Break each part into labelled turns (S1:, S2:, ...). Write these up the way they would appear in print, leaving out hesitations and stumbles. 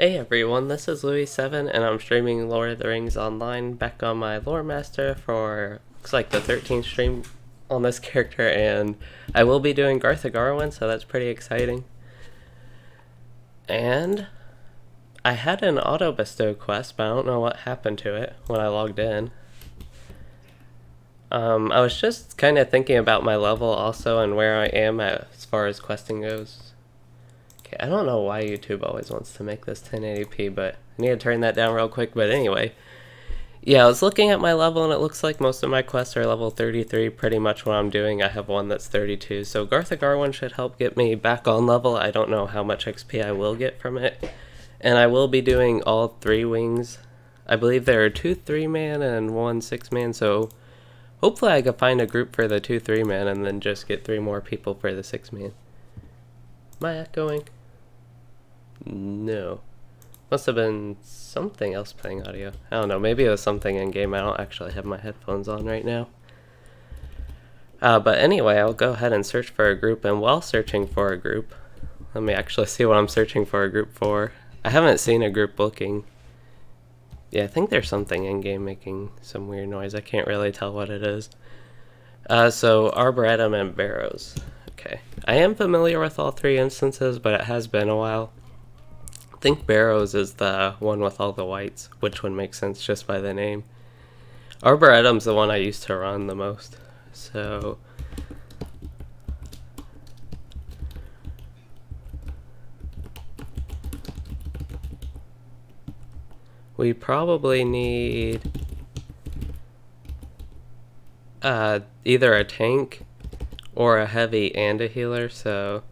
S1: Hey everyone, this is Louis7 and I'm streaming Lord of the Rings Online back on my Lore Master for, looks like the 13th stream on this character, and I will be doing Garth Agarwen, so that's pretty exciting. And I had an auto bestow quest, but I don't know what happened to it when I logged in. I was just kind of thinking about my level also and where I am as far as questing goes. Okay, I don't know why YouTube always wants to make this 1080p, but I need to turn that down real quick. But anyway, yeah, I was looking at my level and it looks like most of my quests are level 33, pretty much what I'm doing. I have one that's 32, so Garth Agarwen should help get me back on level. I don't know how much XP I will get from it. And I will be doing all 3 wings. I believe there are 2 3-man and 1 6-man, so hopefully I can find a group for the 2 3-man and then just get 3 more people for the 6-man. Am I echoing? No. Must have been something else playing audio. I don't know, maybe it was something in game. I don't actually have my headphones on right now. But anyway, I'll go ahead and search for a group, and while searching for a group, let me actually see what I'm searching for a group for. I haven't seen a group looking. Yeah, I think there's something in game making some weird noise. I can't really tell what it is. So Arboretum and Barrows. Okay, I am familiar with all 3 instances, but it has been a while. I think Barrows is the one with all the whites, which would make sense just by the name. Arboretum's the one I used to run the most, so we probably need either a tank or a heavy and a healer, so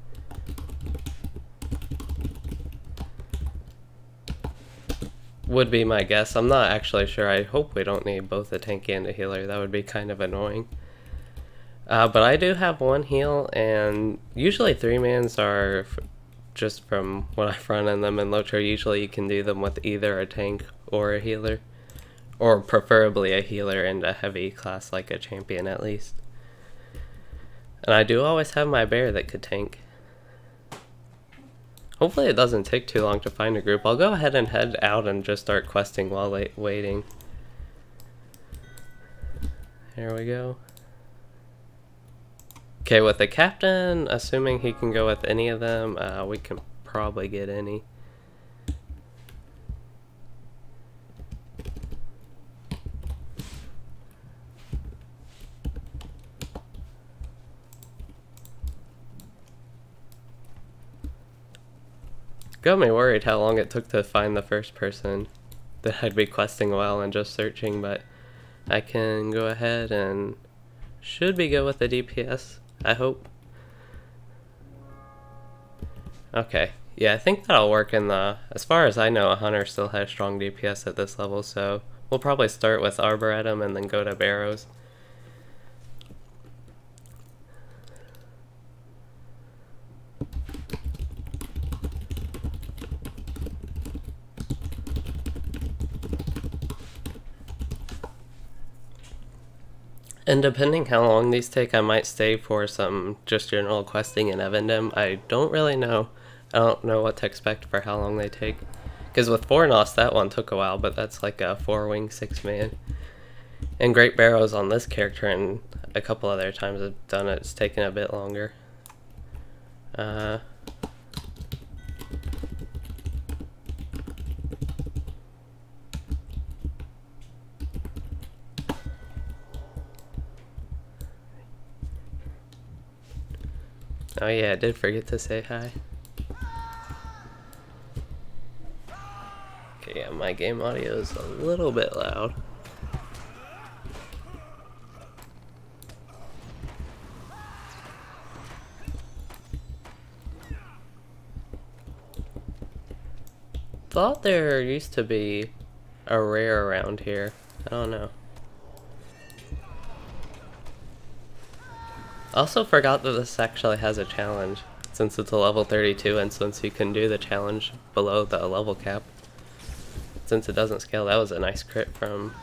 S1: would be my guess. I'm not actually sure. I hope we don't need both a tank and a healer. That would be kind of annoying. But I do have 1 heal, and usually 3-mans are, just from what I've run in them in LOTRO, usually you can do them with either a tank or a healer. Or preferably a healer and a heavy class, like a champion at least. And I do always have my bear that could tank. Hopefully it doesn't take too long to find a group. I'll go ahead and head out and just start questing while waiting. Here we go. Okay, with the captain, assuming he can go with any of them, we can probably get any. Got me worried how long it took to find the first person that I'd be questing a while and just searching, but I can go ahead and should be good with the DPS, I hope. Okay, yeah, I think that'll work in the, as far as I know, a hunter still has strong DPS at this level, so we'll probably start with Arboretum and then go to Barrows. And depending how long these take, I might stay for some just general questing in Evendom. I don't really know. I don't know what to expect for how long they take. Because with Fornos, that one took a while, but that's like a 4-wing 6-man. And Great Barrows on this character and a couple other times I've done it, it's taken a bit longer. Oh yeah, I did forget to say hi. Okay, yeah, my game audio is a little bit loud. Thought there used to be a rare around here. I don't know. Also forgot that this actually has a challenge, since it's a level 32 and since you can do the challenge below the level cap. Since it doesn't scale, that was a nice crit from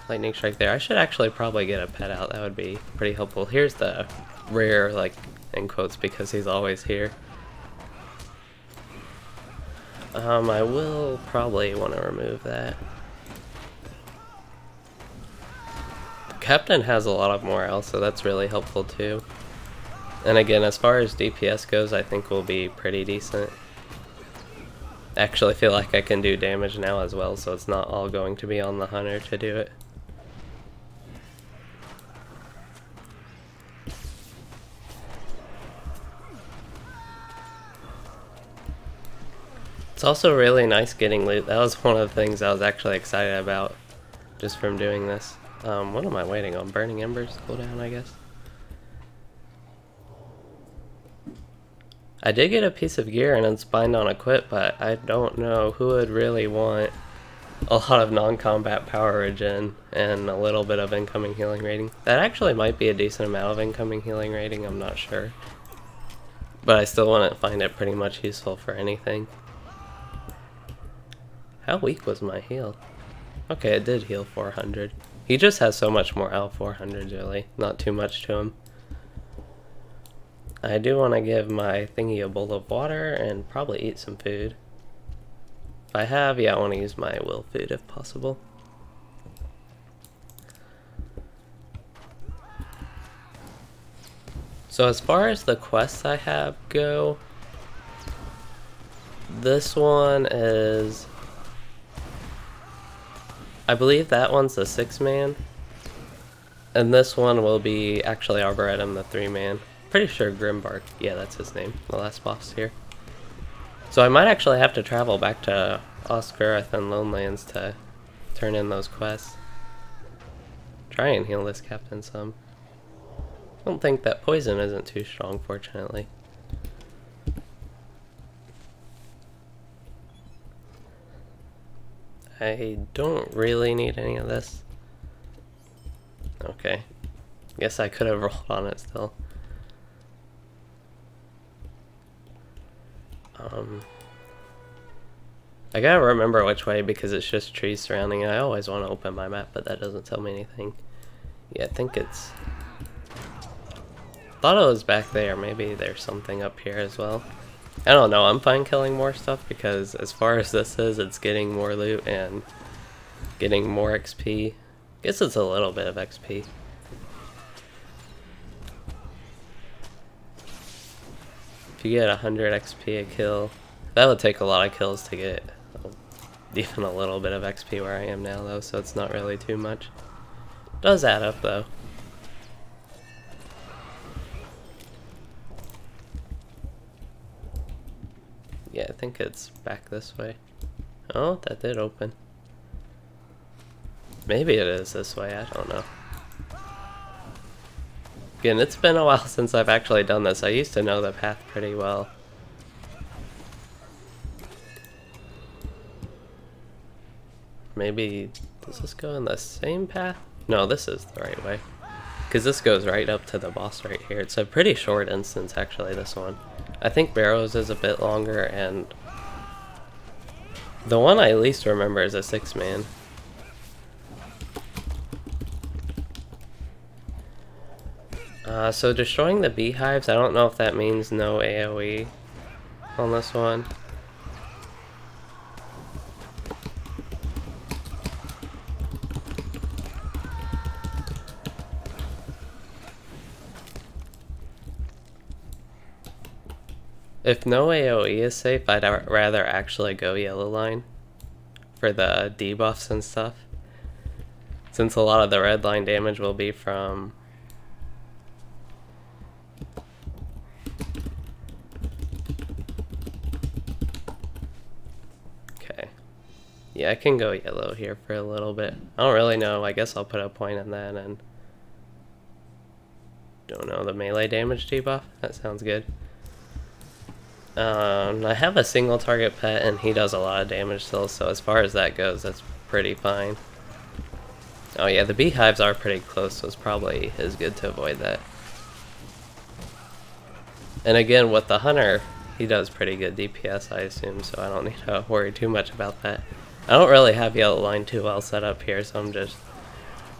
S1: Lightning Strike there. I should actually probably get a pet out, that would be pretty helpful. Here's the rare, like, in quotes, because he's always here. I will probably want to remove that. The captain has a lot of morale, so that's really helpful too. And again, as far as DPS goes, I think we'll be pretty decent. I actually feel like I can do damage now as well, so it's not all going to be on the hunter to do it. It's also really nice getting loot. That was one of the things I was actually excited about just from doing this. What am I waiting on? Burning Embers cooldown, I guess. I did get a piece of gear and Unspined on Equip, but I don't know who would really want a lot of non-combat power regen and a little bit of incoming healing rating. That actually might be a decent amount of incoming healing rating, I'm not sure. But I still wouldn't find it pretty much useful for anything. How weak was my heal? Okay, it did heal 400. He just has so much more out 400 really, not too much to him. I do want to give my thingy a bowl of water and probably eat some food. If I have, yeah, I want to use my will food if possible. So as far as the quests I have go, this one is, I believe that one's the 6-man, and this one will be actually Arboretum, the 3-man. Pretty sure Grimbark, yeah, that's his name, the last boss here. So I might actually have to travel back to Osgurath and Lonelands to turn in those quests. Try and heal this captain some. I don't think that poison isn't too strong, fortunately. I don't really need any of this. Okay. Guess I could have rolled on it still. I gotta remember which way because it's just trees surrounding it. I always want to open my map, but that doesn't tell me anything. Yeah, I think it's... thought it was back there. Maybe there's something up here as well. I don't know. I'm fine killing more stuff because as far as this is, it's getting more loot and getting more XP. Guess it's a little bit of XP. If you get 100 XP a kill, that would take a lot of kills to get even a little bit of XP where I am now though, so it's not really too much. Does add up though. Yeah, I think it's back this way. Oh, that did open. Maybe it is this way, I don't know. Again, it's been a while since I've actually done this. I used to know the path pretty well. Maybe, does this go in the same path? No, this is the right way. Because this goes right up to the boss right here. It's a pretty short instance, actually, this one. I think Barrow's is a bit longer, and the one I least remember is a 6-man. So destroying the beehives, I don't know if that means no AoE on this one. If no AoE is safe, I'd rather actually go yellow line for the debuffs and stuff, since a lot of the red line damage will be from yeah, I can go yellow here for a little bit. I don't really know. I guess I'll put a point in that and don't know, the melee damage debuff. That sounds good. I have a single target pet and he does a lot of damage still, so as far as that goes, that's pretty fine. Oh yeah, the beehives are pretty close, so it's probably is good to avoid that. And again, with the hunter, he does pretty good DPS, I assume, so I don't need to worry too much about that. I don't really have yellow line too well set up here, so I'm just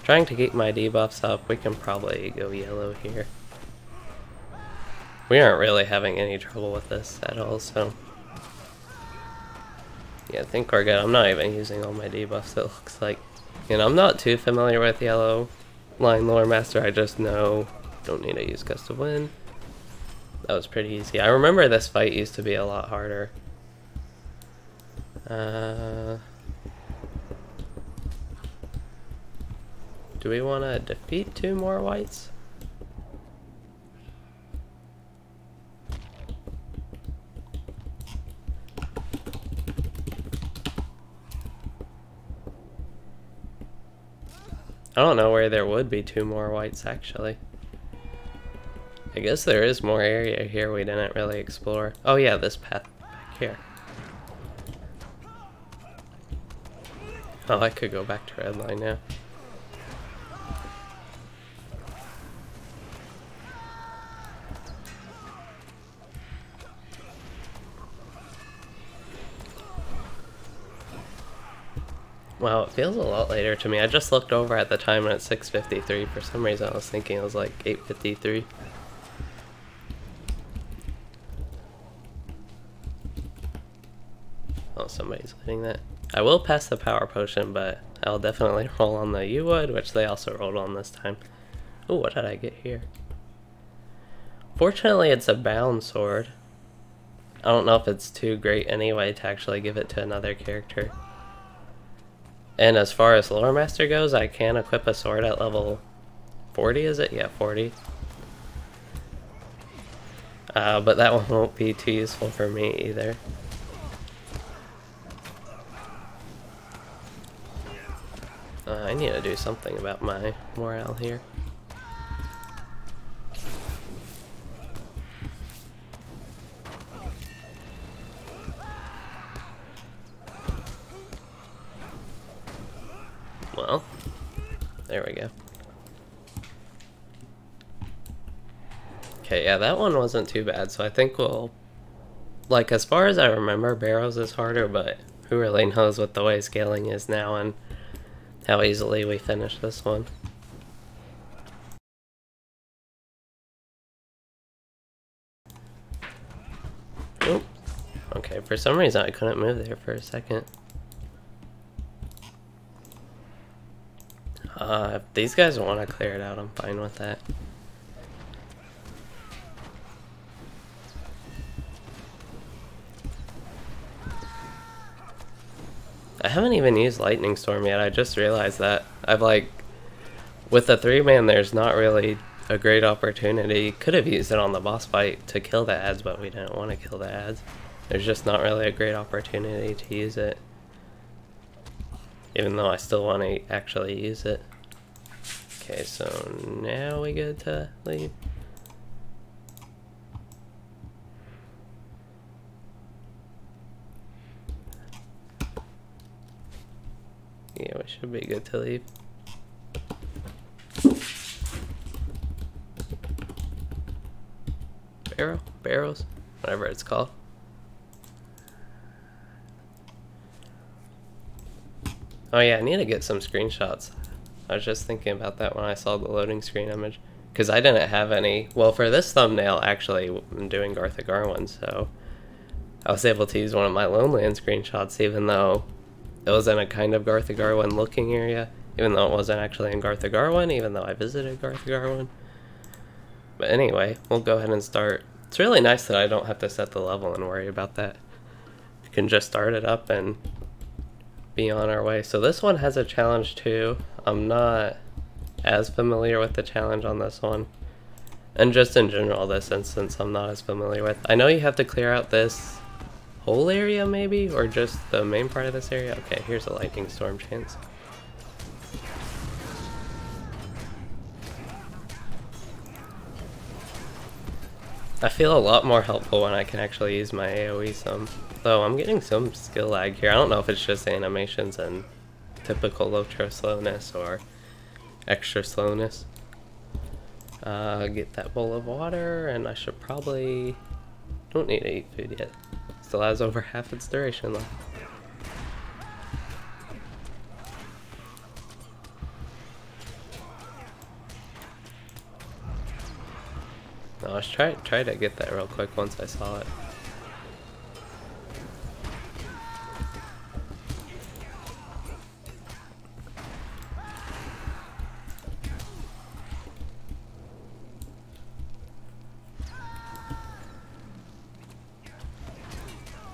S1: trying to keep my debuffs up. We can probably go yellow here. We aren't really having any trouble with this at all, so Yeah, I think we're good. I'm not even using all my debuffs, it looks like. And I'm not too familiar with Yellow Line Lore Master, I just know don't need to use Gust of Wind. That was pretty easy. I remember this fight used to be a lot harder. Do we want to defeat 2 more whites? I don't know where there would be 2 more whites actually. I guess there is more area here we didn't really explore. Oh yeah, this path back here. Oh, I could go back to red line now. Wow, it feels a lot later to me. I just looked over at the time and it's 6:53. For some reason I was thinking it was like 8:53. Oh, somebody's hitting that. I will pass the power potion, but I'll definitely roll on the U-Wood, which they also rolled on this time. Oh, what did I get here? Fortunately, it's a bound sword. I don't know if it's too great anyway to actually give it to another character. And as far as Lore Master goes, I can equip a sword at level 40, is it? Yeah, 40. But that one won't be too useful for me either. I need to do something about my morale here. Well, there we go. Okay, yeah, that one wasn't too bad, so I think we'll... Like, as far as I remember, Barrows is harder, but who really knows what the way scaling is now and how easily we finish this one. Oop. Okay, for some reason I couldn't move there for a second. If these guys want to clear it out, I'm fine with that. I haven't even used Lightning Storm yet, I just realized that. I've like, with the 3-man there's not really a great opportunity. Could have used it on the boss fight to kill the ads, but we didn't want to kill the ads. There's just not really a great opportunity to use it. Even though I still want to actually use it. Okay, so now we get to leave. Yeah, we should be good to leave. Barrows, whatever it's called. Oh yeah, I need to get some screenshots. I was just thinking about that when I saw the loading screen image. Because I didn't have any... Well, for this thumbnail, actually, I'm doing Garth Agarwen, so... I was able to use one of my Loneland screenshots, even though it was in a kind of Garth Agarwen looking area. Even though it wasn't actually in Garth Agarwen, even though I visited Garth Agarwen. But anyway, we'll go ahead and start. It's really nice that I don't have to set the level and worry about that. I can just start it up and be on our way. So this one has a challenge too. I'm not as familiar with the challenge on this one. And just in general, this instance I'm not as familiar with. I know you have to clear out this whole area maybe, or just the main part of this area. Okay, here's a lightning storm chance. I feel a lot more helpful when I can actually use my AoE some. Though I'm getting some skill lag here. I don't know if it's just animations and typical LOTRO slowness or extra slowness. Get that bowl of water, and I should probably... Don't need to eat food yet. Still has over half its duration left. No, I was try to get that real quick once I saw it.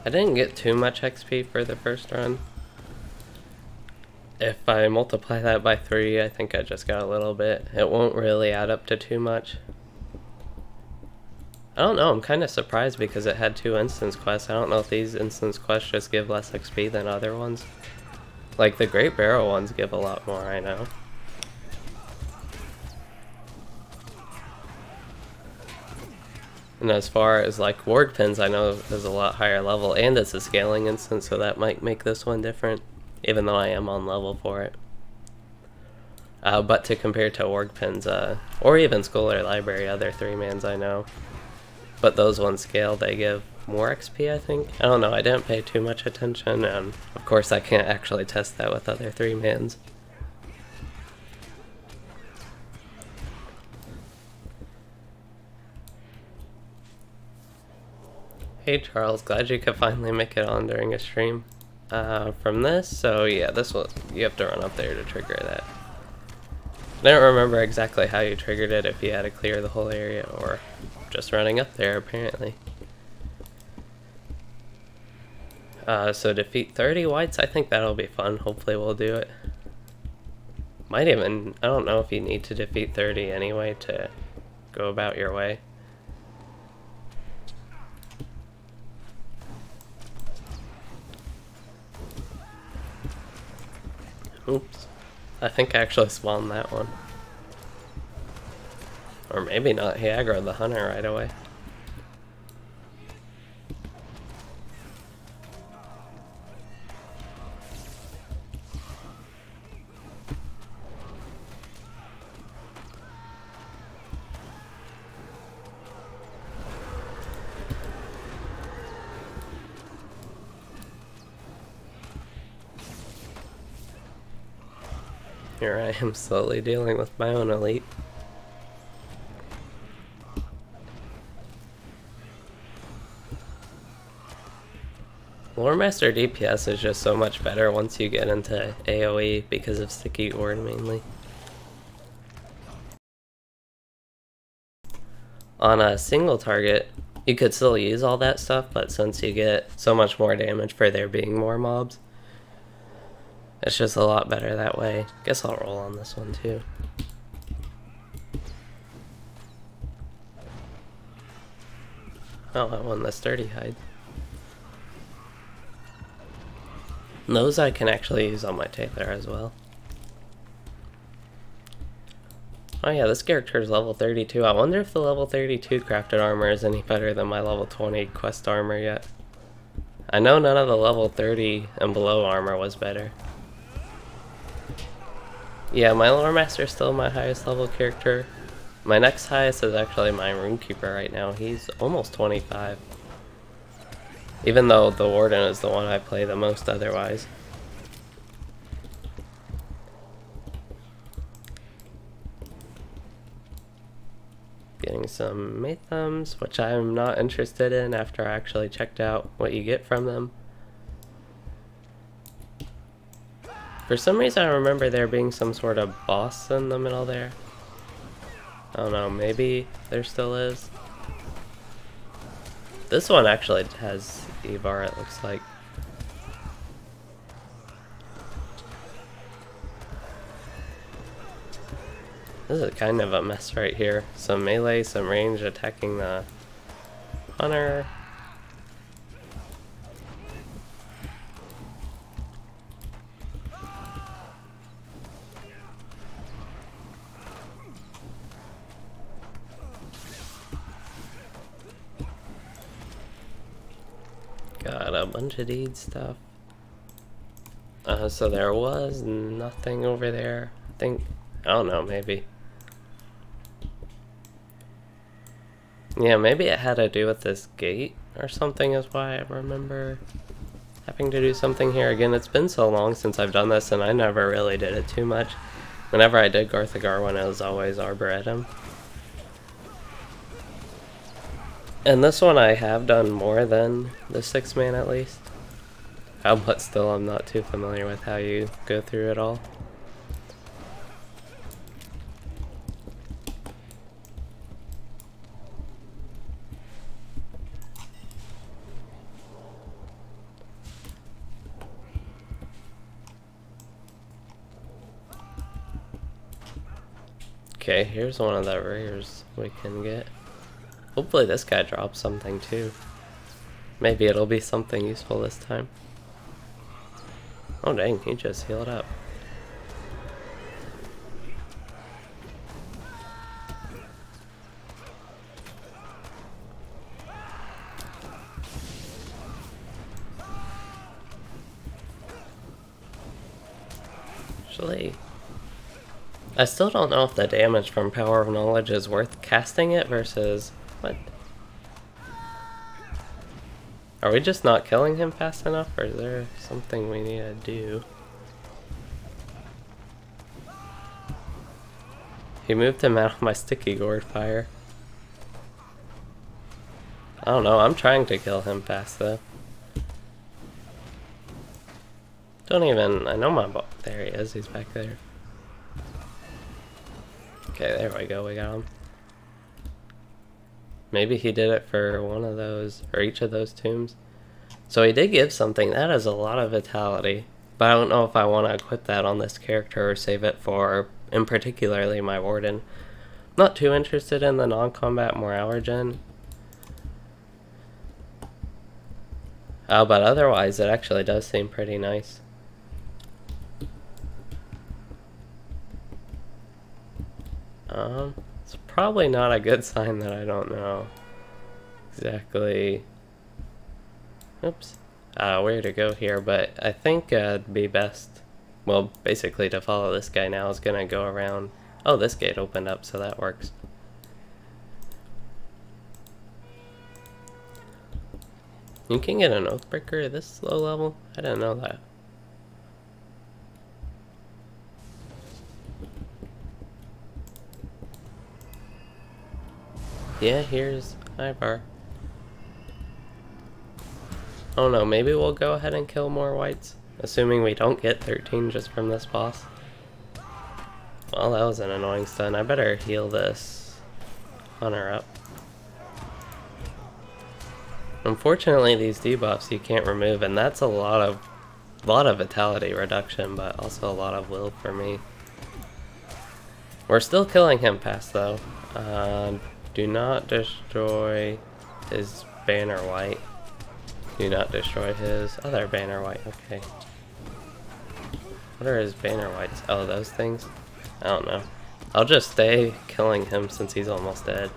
S1: I didn't get too much XP for the first run. If I multiply that by 3, I think I just got a little bit. It won't really add up to too much. I don't know, I'm kind of surprised because it had 2 instance quests. I don't know if these instance quests just give less XP than other ones. Like the Great Barrow ones give a lot more, I know. And as far as like ward pins, I know is a lot higher level, and it's a scaling instance, so that might make this one different, even though I am on level for it. But to compare to org pins, or even School or Library, other 3-mans I know, but those ones scale, they give more XP, I think. I don't know, I didn't pay too much attention, and of course I can't actually test that with other 3-mans. Hey Charles, glad you could finally make it on during a stream from this. So yeah, this was, you have to run up there to trigger that. I don't remember exactly how you triggered it, if you had to clear the whole area or just running up there apparently. So defeat 30 whites, I think that'll be fun. Hopefully we'll do it. Might even, I don't know if you need to defeat 30 anyway to go about your way. Oops. I think I actually spawned that one. Or maybe not, he aggroed the hunter right away. Here I am slowly dealing with my own elite. Lore Master DPS is just so much better once you get into AoE because of sticky ward mainly. On a single target, you could still use all that stuff, but since you get so much more damage for there being more mobs, it's just a lot better that way. Guess I'll roll on this one too. Oh, I won the sturdy hide. And those I can actually use on my Taylor as well. Oh yeah, this character is level 32. I wonder if the level 32 crafted armor is any better than my level 20 quest armor yet. I know none of the level 30 and below armor was better. Yeah, my Lore Master is still my highest level character. My next highest is actually my Runekeeper right now. He's almost 25. Even though the Warden is the one I play the most otherwise. Getting some Mathums, which I'm not interested in after I actually checked out what you get from them. For some reason I remember there being some sort of boss in the middle there. I don't know, maybe there still is. This one actually has Evar, it looks like. This is kind of a mess right here. Some melee, some range attacking the hunter. Got a bunch of deed stuff. So there was nothing over there. I think, I don't know, maybe. Yeah, maybe it had to do with this gate or something is why I remember having to do something here. Again, it's been so long since I've done this and I never really did it too much. Whenever I did Garth Agarwen, it was always Arboretum. And this one I have done more than the 6-man at least. But still I'm not too familiar with how you go through it all. Okay, here's one of the rares we can get. Hopefully this guy drops something too. Maybe it'll be something useful this time. Oh dang, he just healed up. Actually, I still don't know if the damage from Power of Knowledge is worth casting it versus... What? Are we just not killing him fast enough, or is there something we need to do? He moved him out of my sticky gourd fire. I don't know, I'm trying to kill him fast though. Don't even... I know my there he is, he's back there. Okay, there we go, we got him. Maybe he did it for one of those, or each of those tombs. So he did give something. That is a lot of vitality. But I don't know if I want to equip that on this character or save it for, in particularly, my warden. Not too interested in the non-combat morale regen. But otherwise, it actually does seem pretty nice. It's probably not a good sign that I don't know exactly, oops, where to go here, but I think it'd be best, well, basically to follow this guy now is gonna go around. Oh, this gate opened up, so that works. You can get an Oathbreaker at this low level? I didn't know that. Yeah, here's Ivar. Oh no, maybe we'll go ahead and kill more whites, assuming we don't get 13 just from this boss. Well, that was an annoying stun. I better heal this hunter up. Unfortunately, these debuffs you can't remove, and that's a lot of vitality reduction, but also a lot of will for me. We're still killing him fast though. Do not destroy his banner white. Do not destroy his other banner white. Okay. What are his banner whites? Oh, those things? I don't know. I'll just stay killing him since he's almost dead.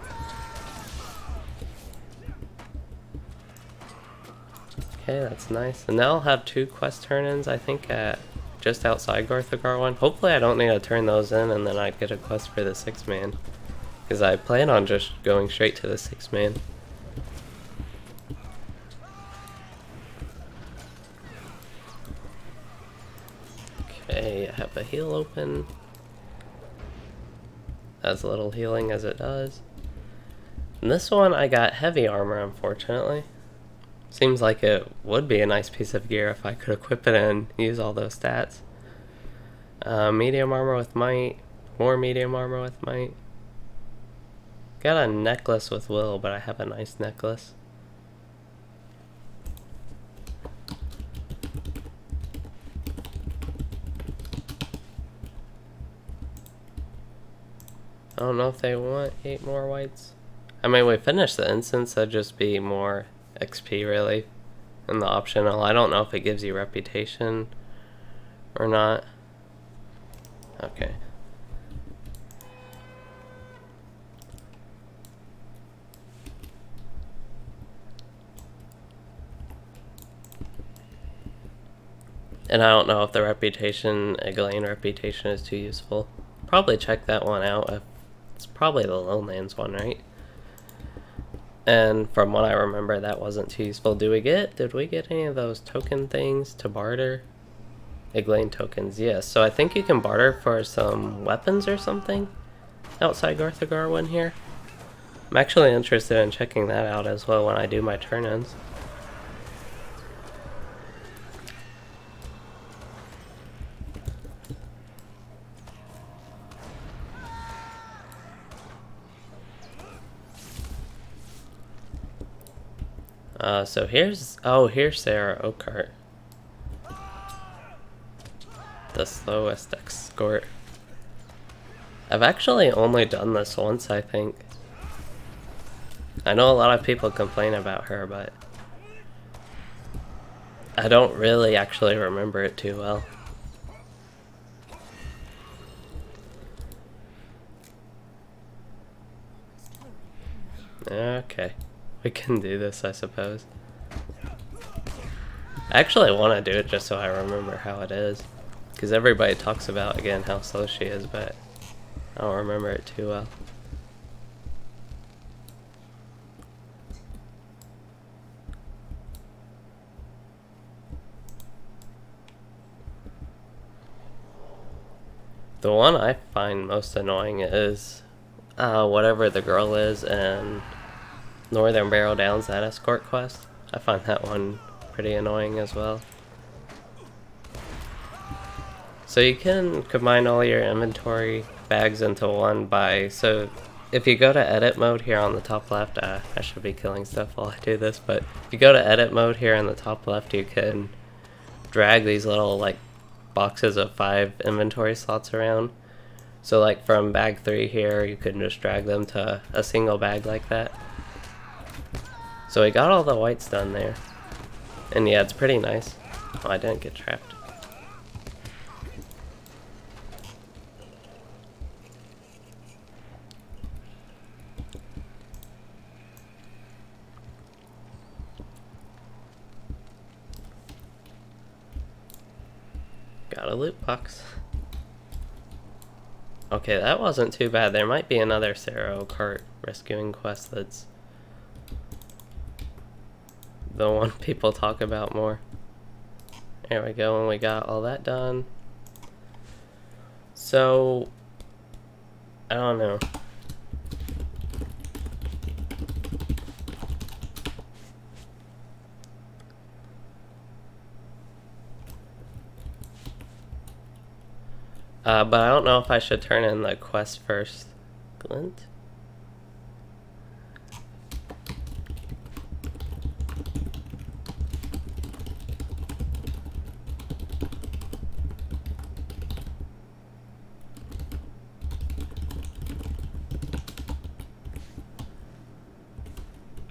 S1: Okay, that's nice. And now I'll have 2 quest turn-ins, I think, at just outside Garth Agarwen. Hopefully I don't need to turn those in and then I get a quest for the 6-man. Because I plan on just going straight to the 6-man. Okay, I have a heal open. As little healing as it does. And this one I got heavy armor, unfortunately. Seems like it would be a nice piece of gear if I could equip it and use all those stats. Medium armor with might. More medium armor with might. Got a necklace with will, but I have a nice necklace. I don't know if they want 8 more whites. I mean, we finished the instance, that'd just be more XP really. And the optional, I don't know if it gives you reputation or not. Okay. And I don't know if the reputation, Eglain reputation, is too useful. Probably check that one out. It's probably the Lowlands one, right? And from what I remember, that wasn't too useful. Did we get any of those token things to barter? Eglain tokens, yes. So I think you can barter for some weapons or something outside Garth Agarwen here. I'm actually interested in checking that out as well when I do my turn-ins. So here's Sarah Oakart. The slowest escort. I've actually only done this once, I think. I know a lot of people complain about her, but I don't really actually remember it too well. Okay, we can do this, I suppose. I actually want to do it just so I remember how it is, because everybody talks about, again, how slow she is, but I don't remember it too well. The one I find most annoying is whatever the girl is in Northern Barrow-downs, that escort quest. I find that one pretty annoying as well. So you can combine all your inventory bags into one by, so if you go to edit mode here on the top left, I should be killing stuff while I do this, but if you go to edit mode here in the top left, you can drag these little like boxes of 5 inventory slots around. So like from bag 3 here, you can just drag them to a single bag like that. So we got all the whites done there. And yeah, it's pretty nice. Oh, I didn't get trapped. Got a loot box. Okay, that wasn't too bad. There might be another Sarah cart rescuing quest that's the one people talk about more. There we go, and we got all that done. So, I don't know. But I don't know if I should turn in the quest first. Glint?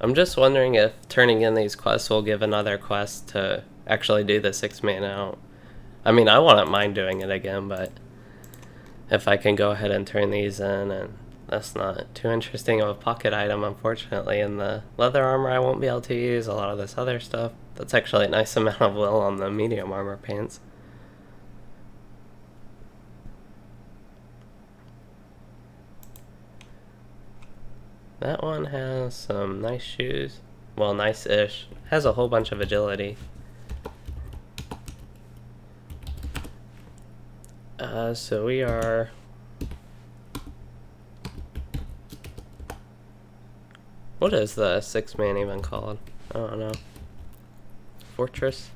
S1: I'm just wondering if turning in these quests will give another quest to actually do the 6-man out. I mean, I wouldn't mind doing it again, but if I can go ahead and turn these in, and that's not too interesting of a pocket item, unfortunately. In the leather armor, I won't be able to use a lot of this other stuff. That's actually a nice amount of will on the medium armor pants. That one has some nice shoes. Well, nice-ish. Has a whole bunch of agility. So we are... What is the 6-man even called? I don't know. Fortress?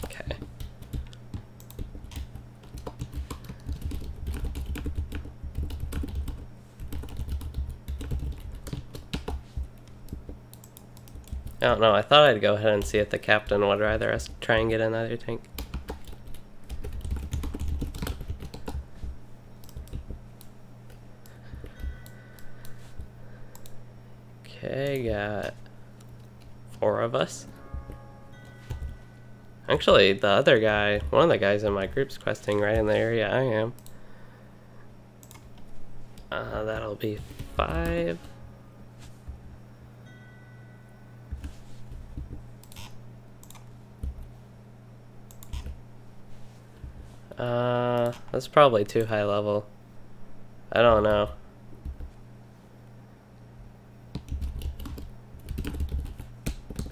S1: Okay. I don't know, I thought I'd go ahead and see if the captain would rather us try and get another tank. Okay, got 4 of us. Actually, the other guy, one of the guys in my group's questing right in the area I am. That'll be 5. That's probably too high level. I don't know.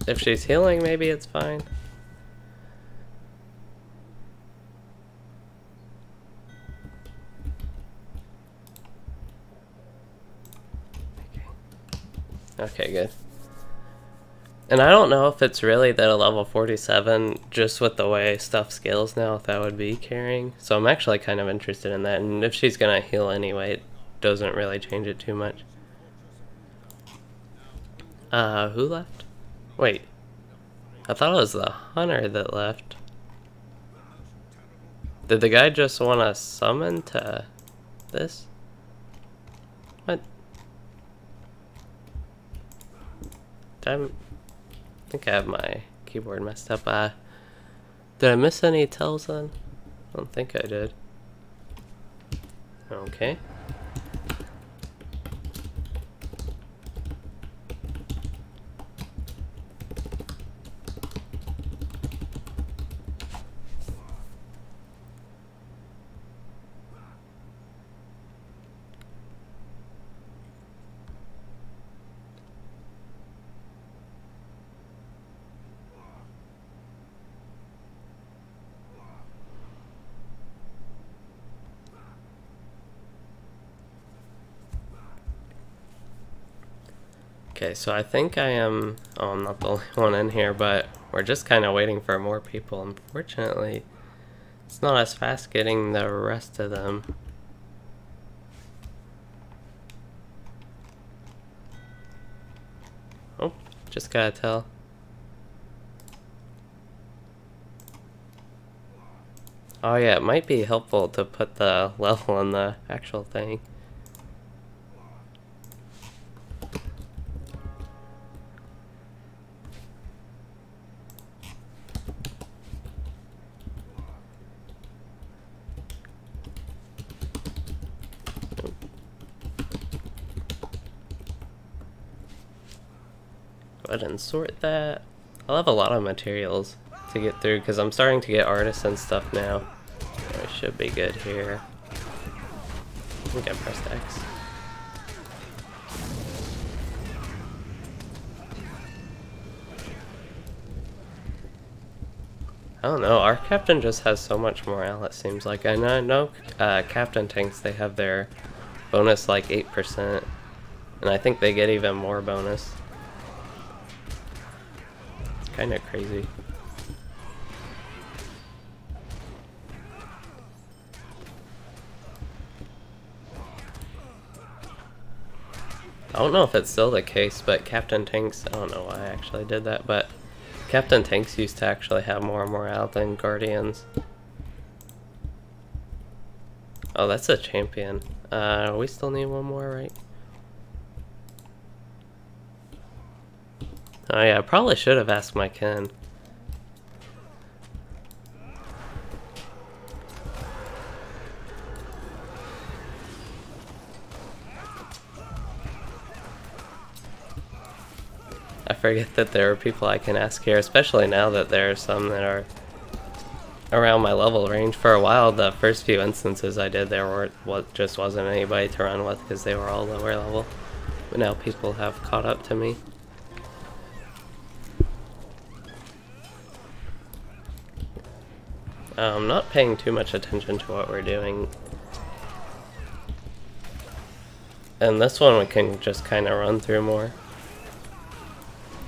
S1: If she's healing, maybe it's fine. Okay, good. And I don't know if it's really that a level 47, just with the way stuff scales now, if that would be carrying. So I'm actually kind of interested in that, and if she's gonna heal anyway, it doesn't really change it too much. Who left? Wait, I thought it was the hunter that left. Did the guy just want to summon to this? What? I think I have my keyboard messed up. Did I miss any tells then? I don't think I did. Okay. Okay, so I think I am, oh, I'm not the only one in here, but we're just kind of waiting for more people. Unfortunately, it's not as fast getting the rest of them. Oh, just gotta tell. Oh yeah, it might be helpful to put the level on the actual thing. Go ahead and sort that. I'll have a lot of materials to get through because I'm starting to get artisan stuff now. I should be good here. I think I pressed X. I don't know, our captain just has so much morale, it seems like. I know captain tanks, they have their bonus like 8%, and I think they get even more bonus. It's kind of crazy. I don't know if it's still the case, but Captain Tanks, I don't know why I actually did that, but Captain Tanks used to actually have more morale than Guardians. Oh, that's a champion. We still need one more, right? Oh yeah, I probably should have asked my kin. I forget that there are people I can ask here, especially now that there are some that are around my level range. For a while, the first few instances I did, there just wasn't anybody to run with because they were all lower level. But now people have caught up to me. I'm not paying too much attention to what we're doing. And this one we can just kind of run through more.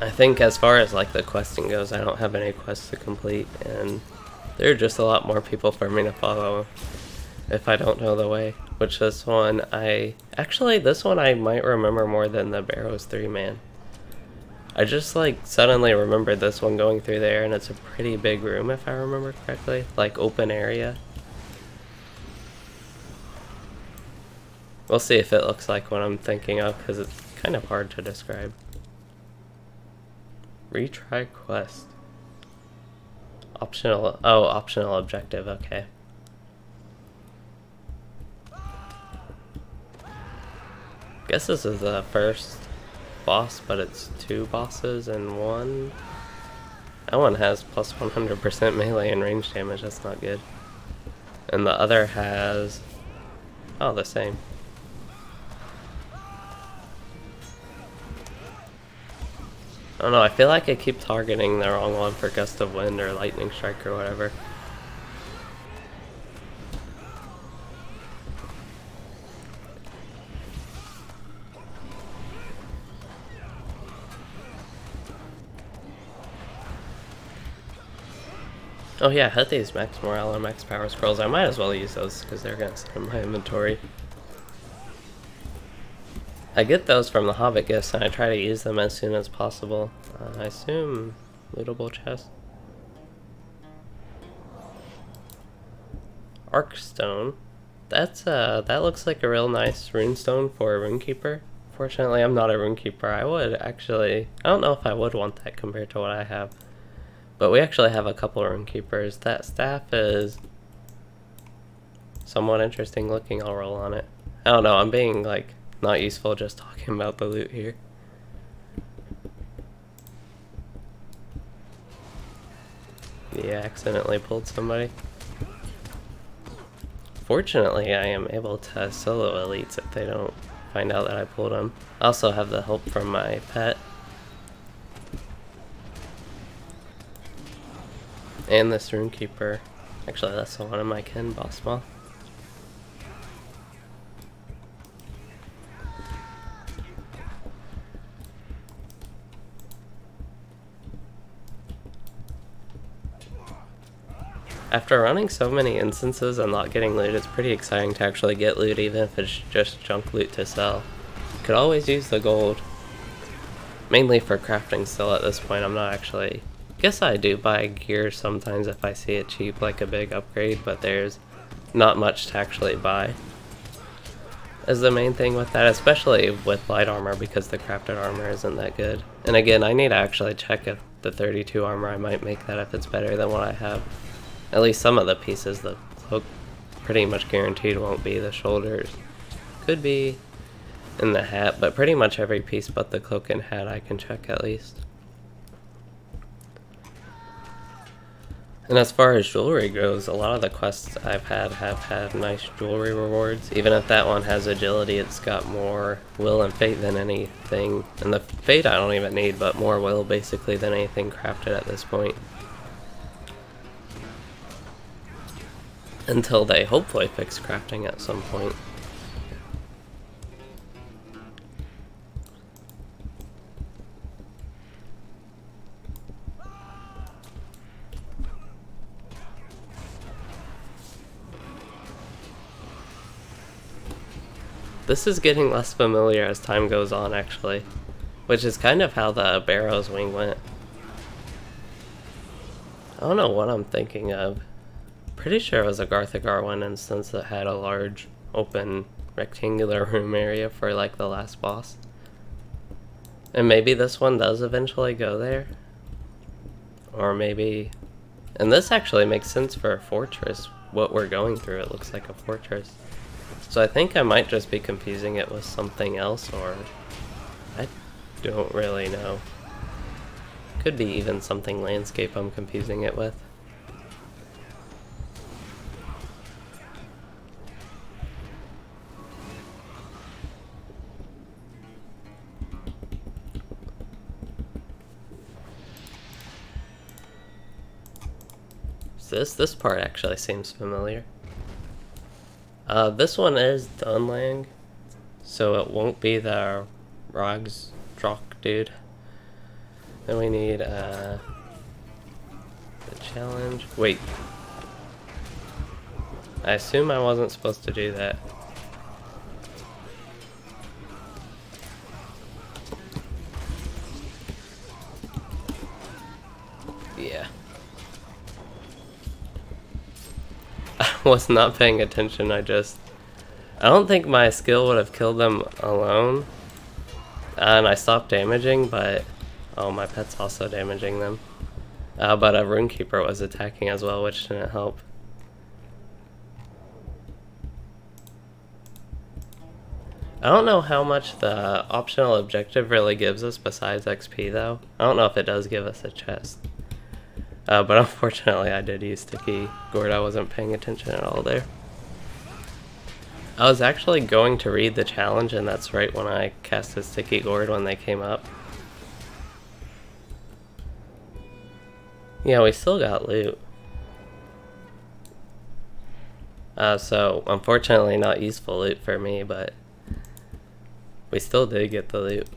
S1: I think as far as like the questing goes, I don't have any quests to complete, and there are just a lot more people for me to follow if I don't know the way. Which this one, this one I might remember more than the Barrows 3-man. I just like suddenly remembered this one going through there, and it's a pretty big room if I remember correctly, like open area. We'll see if it looks like what I'm thinking of, because it's kind of hard to describe. Retry quest. Optional, oh, optional objective, okay. Guess this is the first boss, but it's 2 bosses in one. That one has plus 100% melee and range damage, that's not good. And the other has, oh, the same. I don't know, I feel like I keep targeting the wrong one for Gust of Wind or Lightning Strike or whatever. Oh yeah, Hethe's max morale and max power scrolls. I might as well use those because they're gonna sit in my inventory. I get those from the Hobbit gifts and I try to use them as soon as possible. I assume lootable chest. Arkstone. That looks like a real nice runestone for a runekeeper. Fortunately, I'm not a runekeeper. I don't know if I would want that compared to what I have. But we actually have a couple runekeepers. That staff is somewhat interesting looking. I'll roll on it. I don't know, I'm being like not useful just talking about the loot here. Yeah, accidentally pulled somebody. Fortunately, I am able to solo elites if they don't find out that I pulled them. I also have the help from my pet. And this runekeeper. Actually, that's the one of my kin, boss moth. After running so many instances and not getting loot, it's pretty exciting to actually get loot, even if it's just junk loot to sell. Could always use the gold. Mainly for crafting still at this point. I'm not actually... Guess I do buy gear sometimes if I see it cheap, like a big upgrade, but there's not much to actually buy. Is the main thing with that, especially with light armor, because the crafted armor isn't that good. And again, I need to actually check if the 32 armor, I might make that if it's better than what I have. At least some of the pieces, the cloak pretty much guaranteed won't be. The shoulders could be, in the hat, but pretty much every piece but the cloak and hat I can check at least. And as far as jewelry goes, a lot of the quests I've had have had nice jewelry rewards. Even if that one has agility, it's got more will and fate than anything. And the fate I don't even need, but more will basically than anything crafted at this point. Until they hopefully fix crafting at some point. This is getting less familiar as time goes on, actually, which is kind of how the Barrow's wing went. I don't know what I'm thinking of. Pretty sure it was a Garth Agarwen instance that had a large open rectangular room area for like the last boss. And maybe this one does eventually go there. Or maybe... And this actually makes sense for a fortress. What we're going through, it looks like a fortress. So I think I might just be confusing it with something else, or... I don't really know. Could be even something landscape I'm confusing it with. This part actually seems familiar. This one is Dunlang, so it won't be the Rogsdrock dude. Then we need the challenge. Wait. I assume I wasn't supposed to do that. Yeah. I was not paying attention, I don't think my skill would have killed them alone. And I stopped damaging, but... Oh, my pet's also damaging them. But a runekeeper was attacking as well, which didn't help. I don't know how much the optional objective really gives us besides XP, though. I don't know if it does give us a chest. But unfortunately I did use sticky gourd. I wasn't paying attention at all there. I was actually going to read the challenge, and that's right when I cast a sticky gourd when they came up. Yeah, we still got loot. So unfortunately not useful loot for me, but we still did get the loot.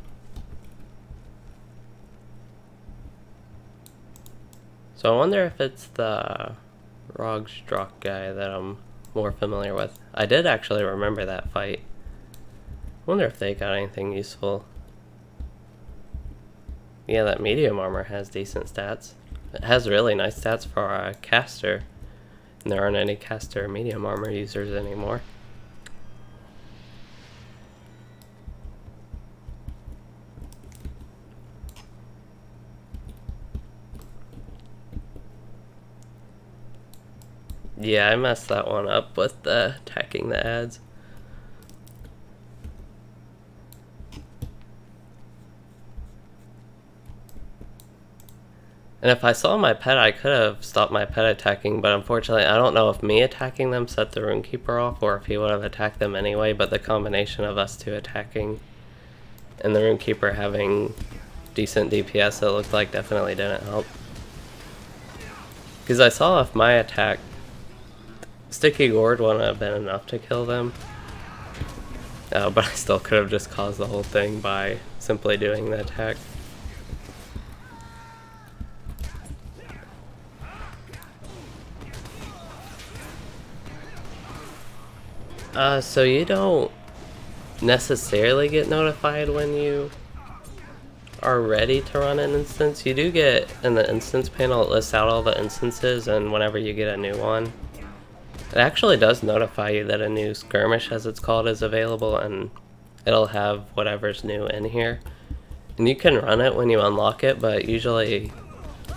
S1: So I wonder if it's the Rogsdrock guy that I'm more familiar with. I did actually remember that fight. I wonder if they got anything useful. Yeah, that medium armor has decent stats. It has really nice stats for a caster. And there aren't any caster medium armor users anymore. Yeah, I messed that one up with the attacking the ads. And if I saw my pet, I could have stopped my pet attacking, but unfortunately, I don't know if me attacking them set the Runekeeper off or if he would have attacked them anyway, but the combination of us two attacking and the Runekeeper having decent DPS, it looked like definitely didn't help. Because I saw if my attack, Sticky Gourd wouldn't have been enough to kill them, but I still could have just caused the whole thing by simply doing the attack. So you don't necessarily get notified when you are ready to run an instance. You do get, in the instance panel, it lists out all the instances, and whenever you get a new one, it actually does notify you that a new skirmish, as it's called, is available, and it'll have whatever's new in here. And you can run it when you unlock it, but usually,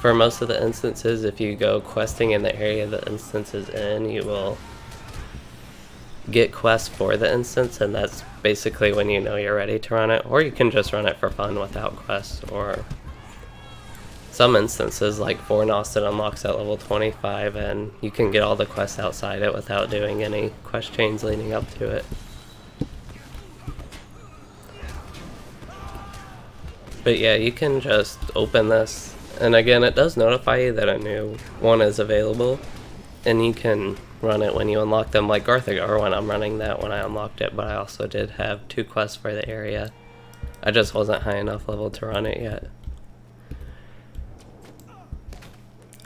S1: for most of the instances, if you go questing in the area the instance is in, you will get quests for the instance, and that's basically when you know you're ready to run it. Or you can just run it for fun without quests, or some instances like Fornost, it unlocks at level 25 and you can get all the quests outside it without doing any quest chains leading up to it. But yeah, you can just open this, and again, it does notify you that a new one is available, and you can run it when you unlock them. Like Garth Agarwen, I'm running that when I unlocked it, but I also did have 2 quests for the area. I just wasn't high enough level to run it yet.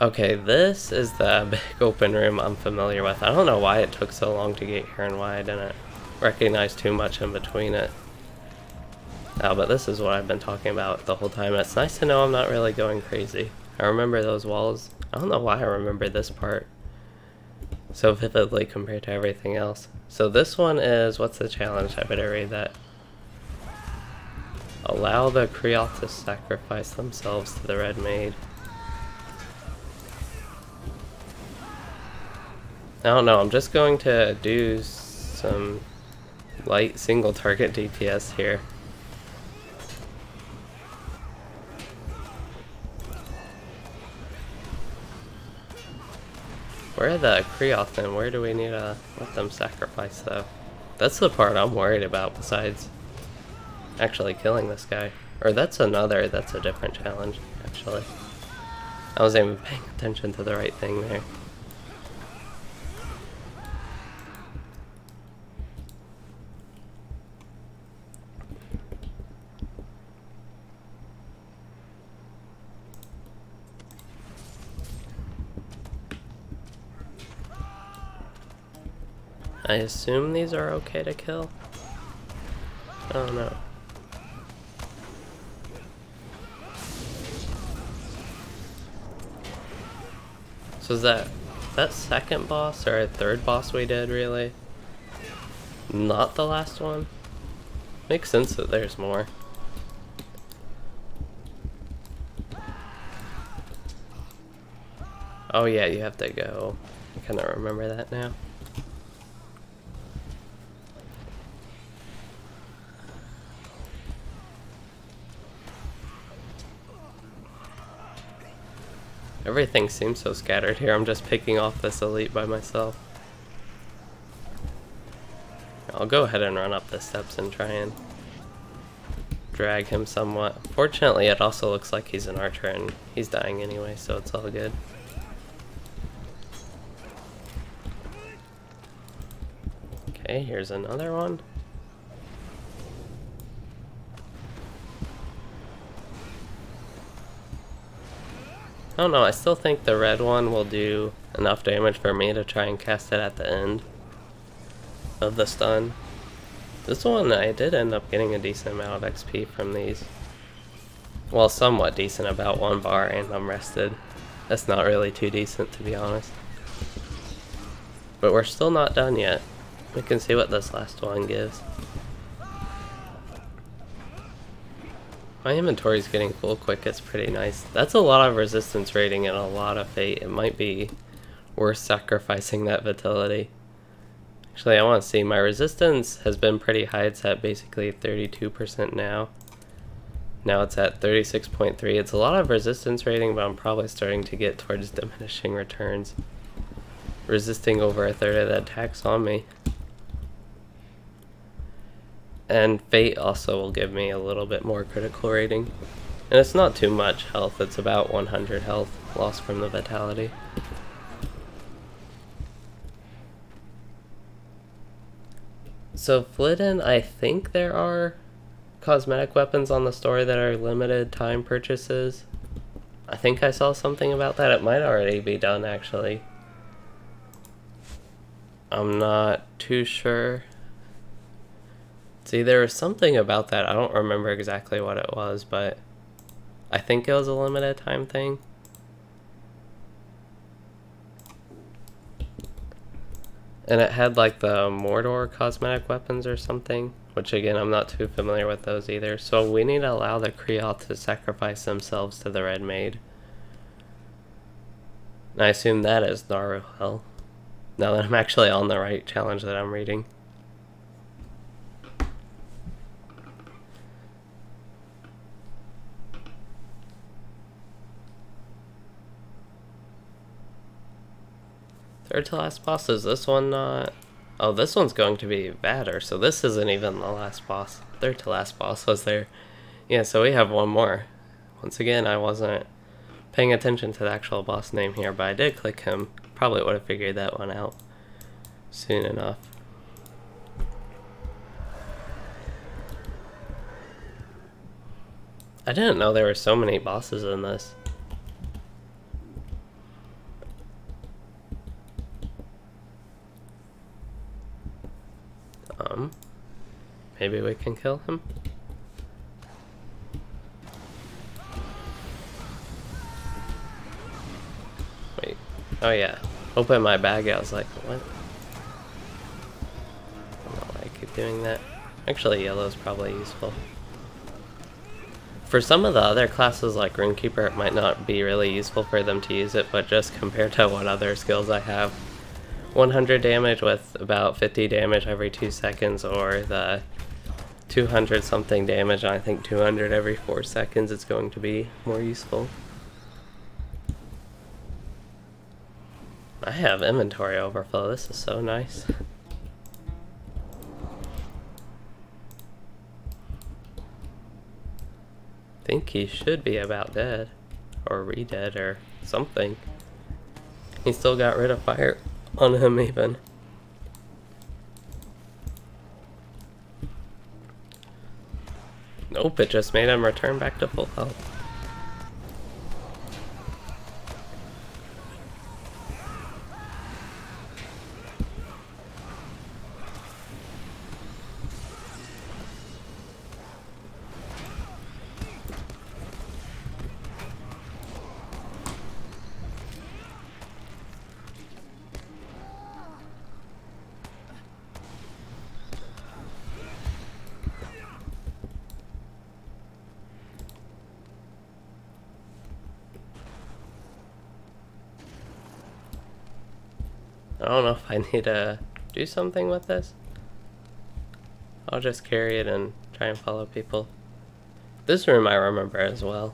S1: Okay, this is the big open room I'm familiar with. I don't know why it took so long to get here and why I didn't recognize too much in between it. But this is what I've been talking about the whole time. It's nice to know I'm not really going crazy. I remember those walls. I don't know why I remember this part so vividly compared to everything else. So this one is, what's the challenge? I better read that. Allow the Creole to sacrifice themselves to the Red Maid. I don't know, I'm just going to do some light single target DPS here. Where are the Creole then? Where do we need to let them sacrifice though? That's the part I'm worried about besides actually killing this guy. Or that's a different challenge actually. I wasn't even paying attention to the right thing there. I assume these are okay to kill? Oh no. So is that second boss or third boss we did really? Not the last one? Makes sense that there's more. Oh yeah, you have to go. I kind of remember that now. Everything seems so scattered here. I'm just picking off this elite by myself. I'll go ahead and run up the steps and try and drag him somewhat. Fortunately, it also looks like he's an archer and he's dying anyway, so it's all good. Okay, here's another one. I don't know, I still think the red one will do enough damage for me to try and cast it at the end of the stun. This one, I did end up getting a decent amount of XP from these. Well, somewhat decent, about 1 bar, and I'm rested. That's not really too decent, to be honest. But we're still not done yet. We can see what this last one gives. My inventory's getting full quick, it's pretty nice. That's a lot of resistance rating and a lot of fate. It might be worth sacrificing that vitality. Actually, I want to see. My resistance has been pretty high. It's at basically 32% now. Now it's at 36.3. It's a lot of resistance rating, but I'm probably starting to get towards diminishing returns. Resisting over 1/3 of the attacks on me. And fate also will give me a little bit more critical rating. And it's not too much health. It's about 100 health lost from the vitality. So Flitten, I think there are cosmetic weapons on the store that are limited time purchases. I think I saw something about that. It might already be done, actually. I'm not too sure. See, there was something about that. I don't remember exactly what it was, but I think it was a limited time thing. And it had like the Mordor cosmetic weapons or something, which again, I'm not too familiar with those either. So we need to allow the Creole to sacrifice themselves to the Red Maid. And I assume that is Naruhel, now that I'm actually on the right challenge that I'm reading. Third to last boss, is this one not? Oh, this one's going to be Vader, so this isn't even the last boss. Third to last boss was there. Yeah, so we have one more. Once again, I wasn't paying attention to the actual boss name here, but I did click him. Probably would have figured that one out soon enough. I didn't know there were so many bosses in this. Maybe we can kill him? Wait. Oh yeah. Open my bag. I was like, what? I don't know why I keep doing that. Actually, yellow's probably useful. For some of the other classes like Runekeeper, it might not be really useful for them to use it, but just compared to what other skills I have, 100 damage with about 50 damage every 2 seconds, or the 200 something damage, and I think 200 every 4 seconds, it's going to be more useful. I have inventory overflow, this is so nice. I think he should be about dead, or re-dead, or something. He still got rid of fire on him even. Nope, it just made him return back to full health. I don't know if I need to do something with this. I'll just carry it and try and follow people. This room I remember as well.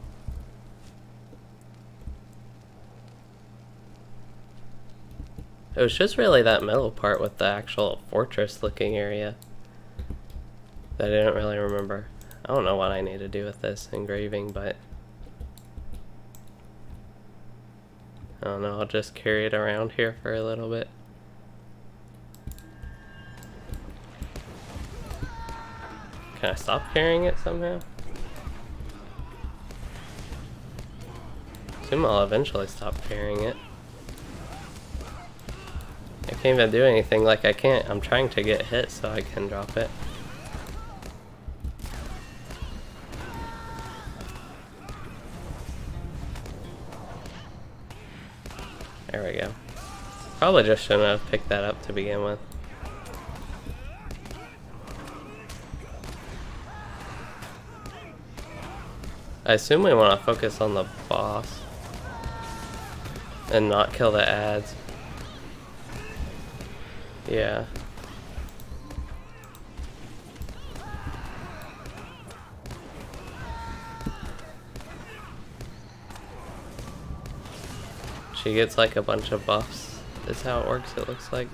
S1: It was just really that middle part with the actual fortress looking area that I didn't really remember. I don't know what I need to do with this engraving, but I don't know, I'll just carry it around here for a little bit. Can I stop carrying it somehow? I assume I'll eventually stop carrying it. I can't even do anything, like I can't. I'm trying to get hit so I can drop it. we go. Probably just shouldn't have picked that up to begin with. I assume we want to focus on the boss and not kill the ads. Yeah. She gets like a bunch of buffs, is how it works, it looks like.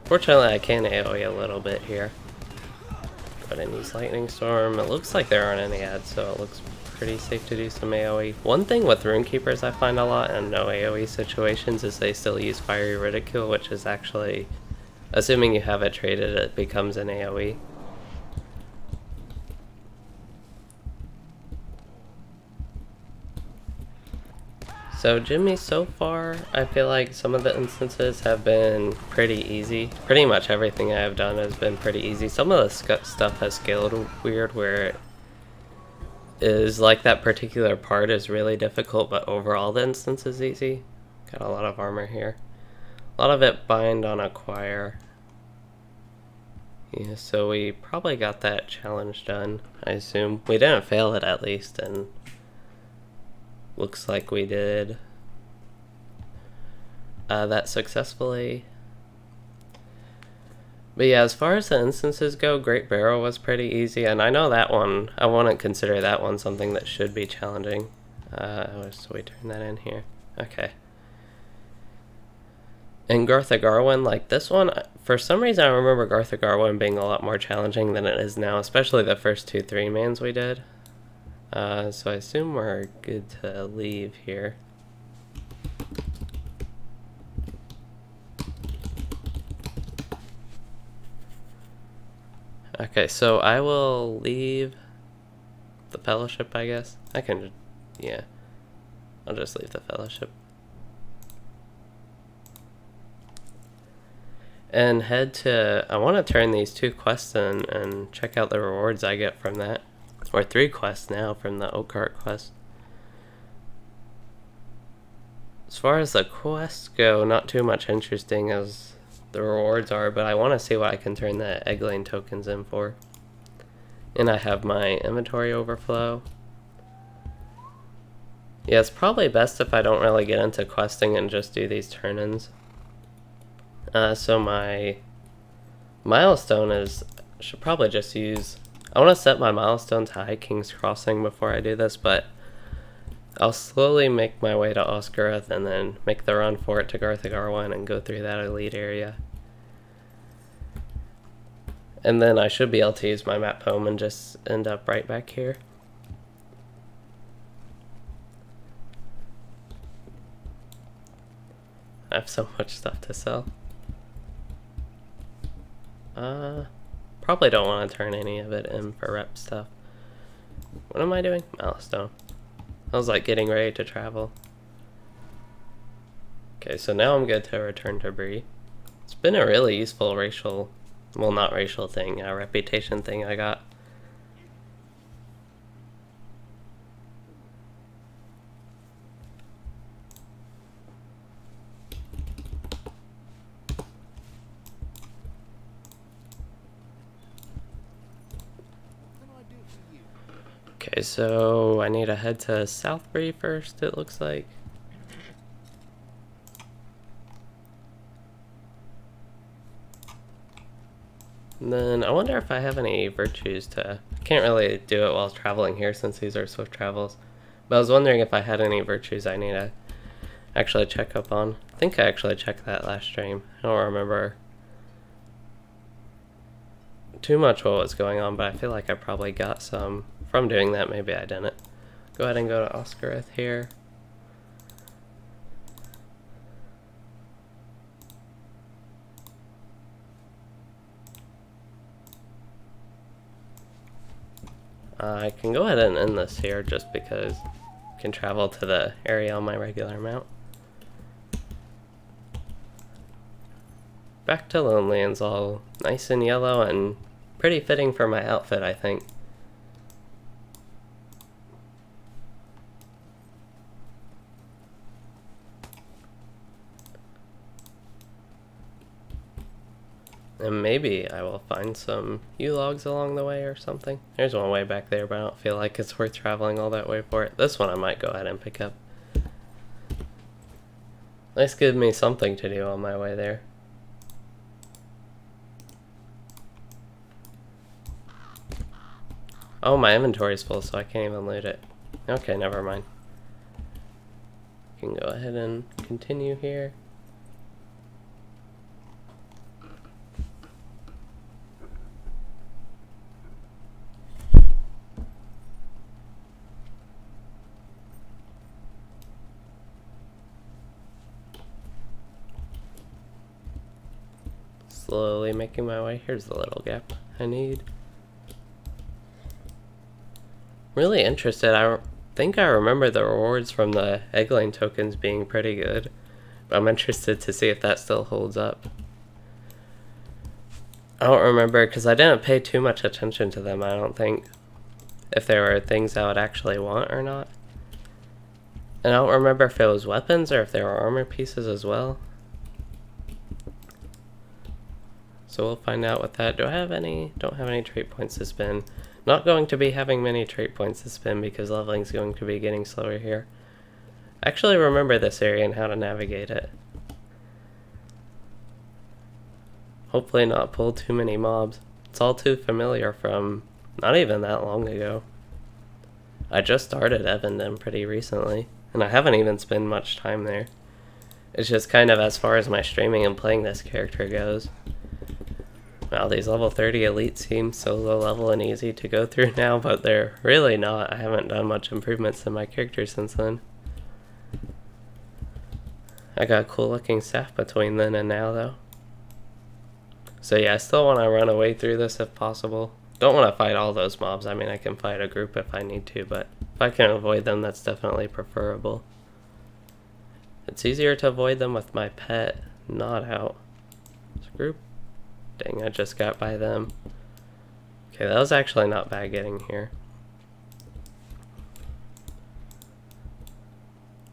S1: Fortunately, I can AoE a little bit here. But in use Lightning Storm, it looks like there aren't any ads, so it looks pretty safe to do some AoE. One thing with Runekeepers I find a lot in no AoE situations is they still use Fiery Ridicule, which is actually, assuming you have it traded, it becomes an AoE. So Jimmy, so far, I feel like some of the instances have been pretty easy. Pretty much everything I have done has been pretty easy. Some of the stuff has scaled weird where it is like that particular part is really difficult, but overall the instance is easy. Got a lot of armor here. A lot of it bind on acquire. Yeah, so we probably got that challenge done, I assume. We didn't fail it at least, and looks like we did that successfully. But yeah, as far as the instances go, Great Barrow was pretty easy, and I know that one, I wouldn't consider that one something that should be challenging. So we turn that in here. Okay. And Garth Agarwen, like this one, for some reason I remember Garth Agarwen being a lot more challenging than it is now, especially the first 2 3-mans we did. So I assume we're good to leave here. Okay, so I will leave the Fellowship, I guess. I can, yeah, I'll just leave the Fellowship. And head to, I want to turn these 2 quests in and check out the rewards I get from that. Or 3 quests now from the Oak Cart quest. As far as the quests go, not too much interesting as the rewards are, but I want to see what I can turn the Egglane tokens in for. And I have my inventory overflow. Yeah, it's probably best if I don't really get into questing and just do these turn-ins. So my milestone is, should probably just use, I want to set my milestone to High King's Crossing before I do this, but I'll slowly make my way to Oscareth and then make the run for it to Garth Agarwen and go through that elite area. And then I should be able to use my map home and just end up right back here. I have so much stuff to sell. Probably don't want to turn any of it in for rep stuff. What am I doing? Milestone. I was like getting ready to travel. Okay, so now I'm good to return to Bree. It's been a really useful racial, well, not racial thing, a reputation thing I got. Okay, so I need to head to Southbury first, it looks like. And then I wonder if I have any virtues to, I can't really do it while traveling here since these are swift travels. But I was wondering if I had any virtues I need to actually check up on. I think I actually checked that last stream. I don't remember too much what was going on, but I feel like I probably got some from doing that. Maybe I didn't. Go ahead and go to Oscareth here. I can go ahead and end this here just because I can travel to the area on my regular mount. Back to Lonelands, all nice and yellow and pretty fitting for my outfit, I think. And maybe I will find some U-logs along the way or something. There's one way back there, but I don't feel like it's worth traveling all that way for it. This one I might go ahead and pick up. At least give me something to do on my way there. Oh, my inventory's full, so I can't even loot it. Okay, never mind. Can go ahead and continue here. Slowly making my way. Here's the little gap I need. Really interested. I think I remember the rewards from the egg-laying tokens being pretty good, but I'm interested to see if that still holds up. I don't remember because I didn't pay too much attention to them, I don't think, if there were things I would actually want or not. And I don't remember if it was weapons or if there were armor pieces as well. So we'll find out with that. Do I have any? Don't have any trait points to spend. Not going to be having many trait points to spend because leveling is going to be getting slower here. I actually remember this area and how to navigate it. Hopefully not pull too many mobs. It's all too familiar from not even that long ago. I just started Evenden pretty recently, and I haven't even spent much time there. It's just kind of as far as my streaming and playing this character goes. Wow, these level 30 elites seem so low level and easy to go through now, but they're really not. I haven't done much improvements in my character since then. I got a cool looking staff between then and now though. So yeah, I still want to run away through this if possible. Don't want to fight all those mobs. I mean, I can fight a group if I need to, but if I can avoid them, that's definitely preferable. It's easier to avoid them with my pet not out. It's a group. Dang, I just got by them. Okay, that was actually not bad getting here.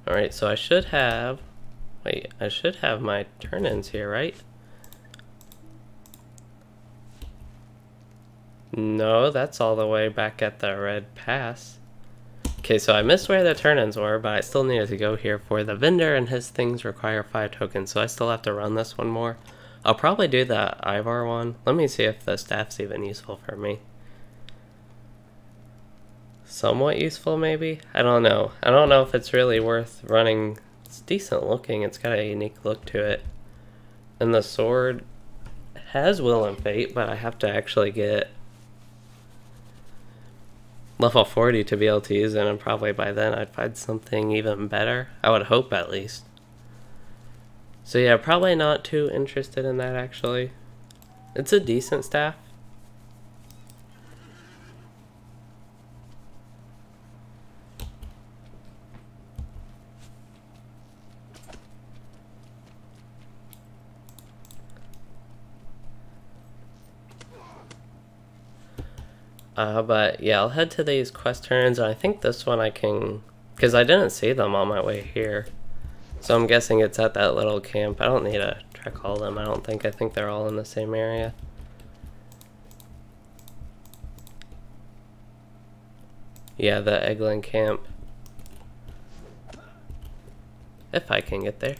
S1: Alright, so I should have... Wait, I should have my turn-ins here, right? No, that's all the way back at the red pass. Okay, so I missed where the turn-ins were, but I still needed to go here for the vendor, and his things require 5 tokens, so I still have to run this one more. I'll probably do the Ivar one. Let me see if the staff's even useful for me. Somewhat useful, maybe? I don't know. I don't know if it's really worth running. It's decent looking. It's got a unique look to it. And the sword has Will and Fate, but I have to actually get level 40 to be able to use it, and probably by then I'd find something even better. I would hope, at least. So yeah, probably not too interested in that actually. It's a decent staff. But yeah, I'll head to these quest turns, and I think this one I can, because I didn't see them on my way here. So I'm guessing it's at that little camp. I don't need to track all of them, I don't think. I think they're all in the same area. Yeah, the Eglin camp. If I can get there.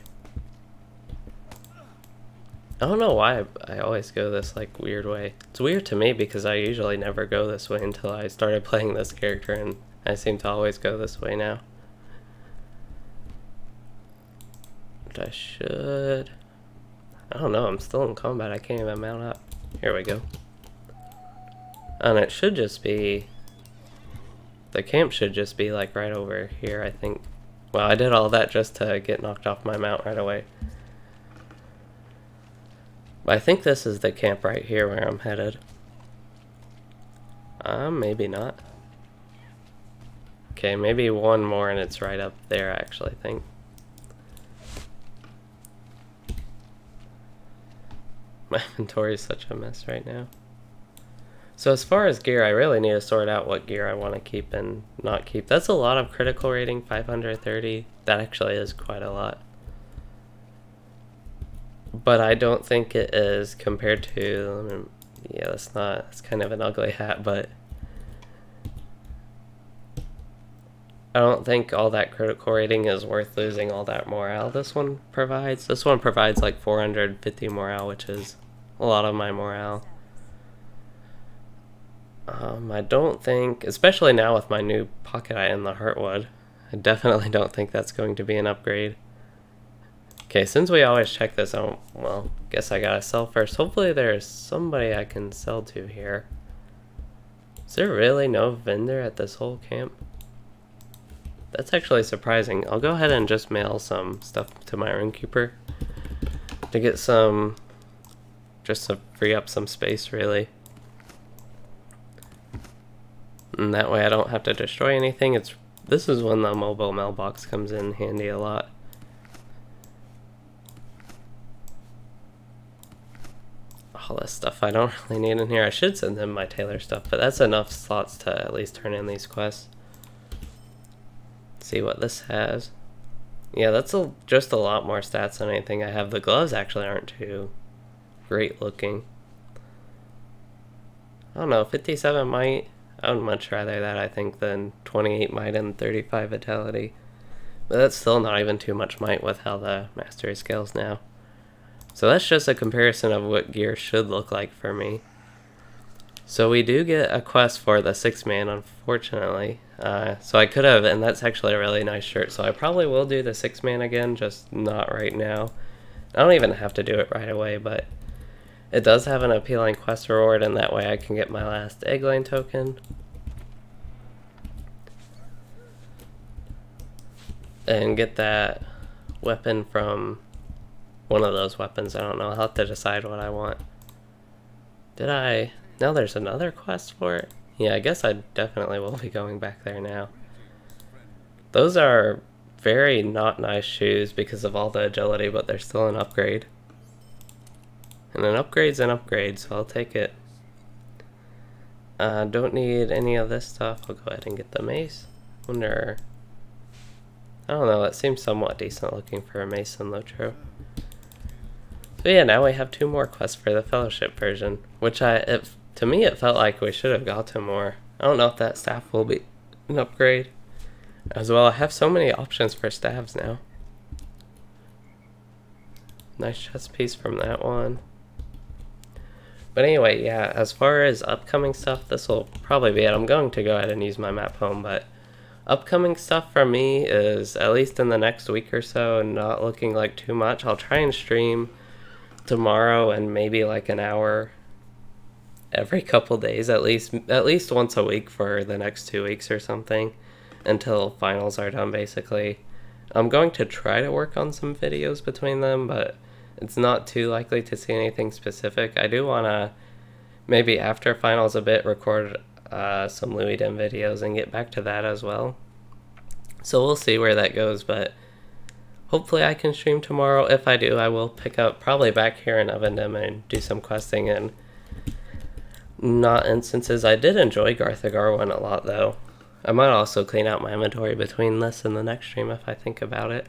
S1: I don't know why I always go this like weird way. It's weird to me because I usually never go this way until I started playing this character, and I seem to always go this way now. But I should... I don't know, I'm still in combat. I can't even mount up. Here we go. And it should just be... The camp should just be like right over here, I think. Well, I did all that just to get knocked off my mount right away. But I think this is the camp right here where I'm headed. Maybe not. Okay, maybe one more and it's right up there, I actually think. My inventory is such a mess right now. So as far as gear, I really need to sort out what gear I want to keep and not keep. That's a lot of critical rating, 530. That actually is quite a lot. but I don't think it is compared to, yeah, it's kind of an ugly hat, but I don't think all that critical rating is worth losing all that morale this one provides. This one provides like 450 morale, which is a lot of my morale. I don't think, especially now with my new pocket eye in the Heartwood, I definitely don't think that's going to be an upgrade. Okay, since we always check this out, well, guess I gotta sell first. Hopefully there's somebody I can sell to here. Is there really no vendor at this whole camp? That's actually surprising. I'll go ahead and just mail some stuff to my runekeeper to get some, just to free up some space, really. And that way I don't have to destroy anything. This is when the mobile mailbox comes in handy a lot. All this stuff I don't really need in here. I should send them my Taylor stuff, but that's enough slots to at least turn in these quests. See what this has. Yeah, that's just a lot more stats than anything I have. The gloves actually aren't too great looking. I don't know, 57 might. I would much rather that, I think, than 28 might and 35 vitality. But that's still not even too much might with how the mastery scales now. So that's just a comparison of what gear should look like for me. So we do get a quest for the 6-man, unfortunately. So I could have, and that's actually a really nice shirt, so I probably will do the 6-man again, just not right now. I don't even have to do it right away, but it does have an appealing quest reward, and that way I can get my last egg line token. And get that weapon from one of those weapons. I don't know, I'll have to decide what I want. Now there's another quest for it? Yeah, I guess I definitely will be going back there now. Those are very not nice shoes because of all the agility, but they're still an upgrade. And an upgrade's an upgrade, so I'll take it. Don't need any of this stuff. I'll go ahead and get the mace. Wonder... I don't know, that seems somewhat decent looking for a mace in LOTRO. So yeah, now we have 2 more quests for the Fellowship version, which to me it felt like we should have got to more. I don't know if that staff will be an upgrade. As well, I have so many options for staves now. Nice chest piece from that one. But anyway, yeah, as far as upcoming stuff, this will probably be it. I'm going to go ahead and use my map home, but upcoming stuff for me is, at least in the next week or so, not looking like too much. I'll try and stream tomorrow and maybe like an hour every couple days, at least once a week for the next 2 weeks or something, until finals are done, basically. I'm going to try to work on some videos between them, but it's not too likely to see anything specific. I do want to, maybe after finals a bit, record some Louis Den videos and get back to that as well. So we'll see where that goes, but hopefully I can stream tomorrow. If I do, I will pick up probably back here in Ovendom and do some questing and not instances. I did enjoy Garth Agarwen a lot though. I might also clean out my inventory between this and the next stream if I think about it.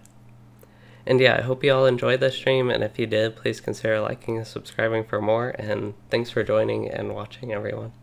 S1: And yeah, I hope you all enjoyed this stream, and if you did, please consider liking and subscribing for more, and thanks for joining and watching, everyone.